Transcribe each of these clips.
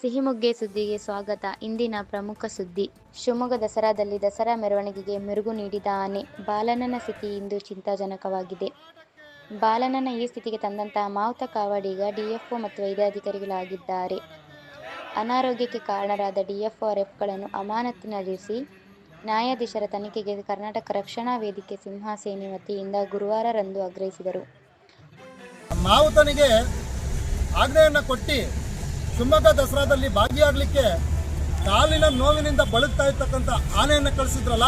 ಸಿಹಿಮೊಗ್ಗೆ ಸುದ್ದಿಗೆ ಸ್ವಾಗತ. ಇಂದಿನ ಪ್ರಮುಖ ಸುದ್ದಿ. ಶಿವಮೊಗ್ಗ ದಸರಾದಲ್ಲಿ ದಸರಾ ಮೆರವಣಿಗೆಗೆ ಮೆರುಗು ನೀಡಿದ ಆನೆ. ಬಾಲನನ ಸ್ಥಿತಿ ಇಂದು ಚಿಂತಾಜನಕವಾಗಿದೆ. ಬಾಲನನ ಈ ಸ್ಥಿತಿಗೆ ತಂದಂತಹ ಮಾವುತ ಕಾವಾಡಿಗ ಡಿಎಫ್ಒ ಮತ್ತು ವೈದ್ಯಾಧಿಕಾರಿಗಳಾಗಿದ್ದಾರೆ. ಅನಾರೋಗ್ಯಕ್ಕೆ ಕಾರಣರಾದ ಡಿಎಫ್ಒ-ಆರ್ಎಫ್ಗಳನ್ನು ಅಮಾನತಿನಲ್ಲಿರಿಸಿ ನ್ಯಾಯಾಧೀಶರ ತನಿಖೆಗೆ ಕರ್ನಾಟಕ ರಕ್ಷಣಾ ವೇದಿಕೆ ಸಿಂಹಸೇನೆ ವತಿಯಿಂದ ಗುರುವಾರ ರಂದು ಆಗ್ರಹಿಸಿದರು. ಮಾವುತನಿಗೆ ಆಜ್ಞೆಯನ್ನು ಕೊಟ್ಟು ಶಿವಮೊಗ್ಗ ದಸರಾದಲ್ಲಿ ಭಾಗಿಯಾಗಲಿಕ್ಕೆ ಕಾಲಿನ ನೋವಿನಿಂದ ಬಳಲ್ತಾ ಇರ್ತಕ್ಕಂಥ ಆನೆಯನ್ನು ಕಳಿಸಿದ್ರಲ್ಲ,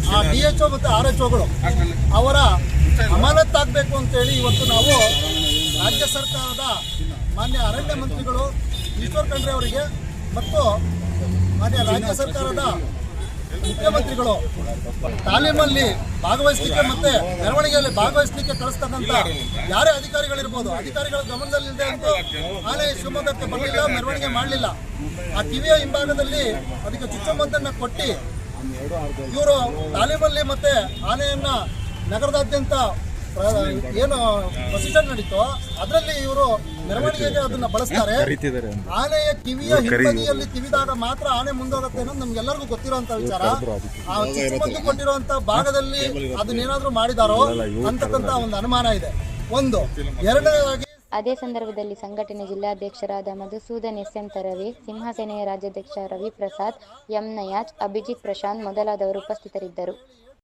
ಆ DHO ಮತ್ತು RHOಗಳು ಅವರ ಅಮಾನತ್ತಾಗಬೇಕು ಅಂತೇಳಿ ಇವತ್ತು ನಾವು ರಾಜ್ಯ ಸರ್ಕಾರದ ಮಾನ್ಯ ಅರಣ್ಯ ಮಂತ್ರಿಗಳು ಈಶ್ವರ್ ಖಂಡ್ರೆ ಅವರಿಗೆ ಮತ್ತು ಮಾನ್ಯ ರಾಜ್ಯ ಸರ್ಕಾರದ ಮುಖ್ಯಮಂತ್ರಿಗಳು ತಾಲೀಮಲ್ಲಿ ಭಾಗವಹಿಸಲಿಕ್ಕೆ ಮತ್ತೆ ಮೆರವಣಿಗೆಯಲ್ಲಿ ಭಾಗವಹಿಸಲಿಕ್ಕೆ ಕಳಿಸ್ತಕ್ಕಂಥ ಯಾರೇ ಅಧಿಕಾರಿಗಳಿರ್ಬೋದು, ಅಧಿಕಾರಿಗಳ ಗಮನದಲ್ಲಿದೆ ಅಂತ ಆನೆ ಶಿವಮೊಗ್ಗಕ್ಕೆ ಬರಲಿಲ್ಲ, ಮೆರವಣಿಗೆ ಮಾಡಲಿಲ್ಲ. ಆ ಕಿವಿಯ ಹಿಂಭಾಗದಲ್ಲಿ ಅದಕ್ಕೆ ಚುಚ್ಚುಮದ್ದನ್ನು ಕೊಟ್ಟು ಇವರು ತಾಲೀಮಲ್ಲಿ ಮತ್ತೆ ಆನೆಯನ್ನ ನಗರದಾದ್ಯಂತ ಏನು ಪ್ರೊಸೀಜರ್ ನಡೀತೋ ಅದರಲ್ಲಿ ಇವರು ಮೆರವಣಿಗೆಗೆ ಅದನ್ನ ಬಳಸ್ತಾರೆ. ಆನೆಯ ಕಿವಿಯ ಹಿಂಬದಿಯಲ್ಲಿ ತಿವಿದಾಗ ಮಾತ್ರ ಆನೆ ಮುಂದೋಗುತ್ತೆ ಅನ್ನೋದು ನಮ್ಗೆಲ್ಲರಿಗೂ ಗೊತ್ತಿರುವಂತ ವಿಚಾರ. ಆ ಚುಚ್ಚುಮದ್ದು ಕೊಟ್ಟಿರುವಂತ ಭಾಗದಲ್ಲಿ ಅದನ್ನೇನಾದ್ರೂ ಮಾಡಿದಾರೋ ಅಂತಕ್ಕಂತ ಒಂದು ಅನುಮಾನ ಇದೆ. ಒಂದು. ಎರಡನೇದಾಗಿ ಅದೇ ಸಂದರ್ಭದಲ್ಲಿ ಸಂಘಟನೆ ಜಿಲ್ಲಾಧ್ಯಕ್ಷರಾದ ಮಧುಸೂದನ್ ಎಸ್.ಎಂ. ತರವೆ, ಸಿಂಹಸೇನೆಯ ರಾಜ್ಯಾಧ್ಯಕ್ಷ ರವಿ ಪ್ರಸಾದ್, ಎಂ. ನಯಾಜ್, ಅಭಿಜಿತ್ ಪ್ರಶಾಂತ್ ಮೊದಲಾದವರು ಉಪಸ್ಥಿತರಿದ್ದರು.